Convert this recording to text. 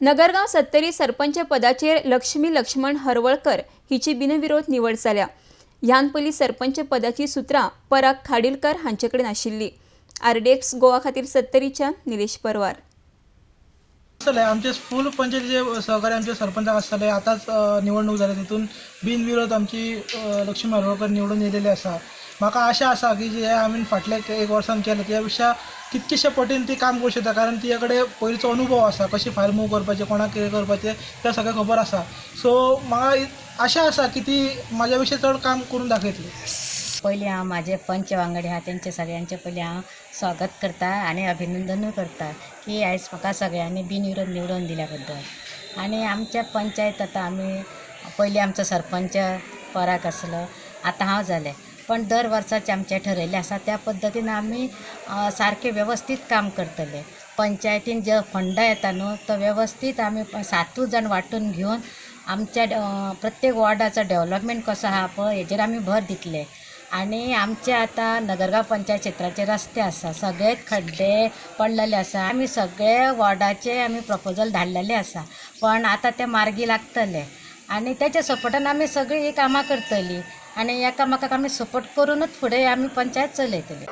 नगरगाव सत्तरी सरपंच पदाचेर लक्ष्मी लक्ष्मण हरवळकर हिची बिनविरोध निवड जाल्या। ह्यान पयलीं सरपंच पदाची सुत्रां पराग खाडीलकर हांचे कडेन आशिल्ली। आरडीएक्स गोवा खातीर सत्तरीच्या निलेश परवार। आमचे फूल पंचायतीचे सहकारी आमचे सरपंचाक आसतले। आताच निवडणूक जाली, तितून बिनविरोध आमची लक्ष्मी हरवळकर निवडून येयलेली आसा। म्हाका आशा आसा की जे आमी फाटल्या एक वर्सान केलें त्या पेक्षा कितकेशे पटीन ती काम करूं शकता, कारण तिचे कडेन पयलींचो अनुभव आसा, कशी फायल मूव करपाचें, कोणाक कितें करपाचें तें सगळें खबर आसा। सो म्हाका आशा आसा की ती म्हाज्या विशीं चड काम करून दाखयतली। पयलीं हांव म्हाजे पंच वांगडी आहा तेंचे सगळ्यांचे पयलीं हांव स्वागत करता आनी अभिनंदनूय करता की आयज म्हाका सगळ्यांनी बिनविरोध निवडून दिल्या बद्दल। आनी आमच्या पंचायत आतां आमी पयलीं आमचो सरपंच पराग आसलो, आतां हांव जालें, पण दर वर्साचें आमचें ठरयल्लें आसा त्या पद्दतीन आमी सारकें वेवस्थीत काम करतले। पंचायतीन जो फंड येता न्हू तो वेवस्थीत आमी 7 जाण वांटून घेवन आमच्या प्रत्येक वॉर्डाचो डेव्हलपमेंट कसो आहा पळय हेजेर आमी भर दितले। आनी आमचे आतां नगरगाव पंचायत क्षेत्राचे रस्ते आसा, सगळे खड्डे पडलेले आसा। आमी सगळे वॉर्डाचे आमी प्रपोजल धाडलेले आसा, पण आतां ते मार्गी लागतले आनी तेच्या सपोर्टान आमी सगळीं ही कामां करतलीं आनी ह्या कामाक आमी सपोर्ट करूनच फुडें आमी पंचायत चलयतली।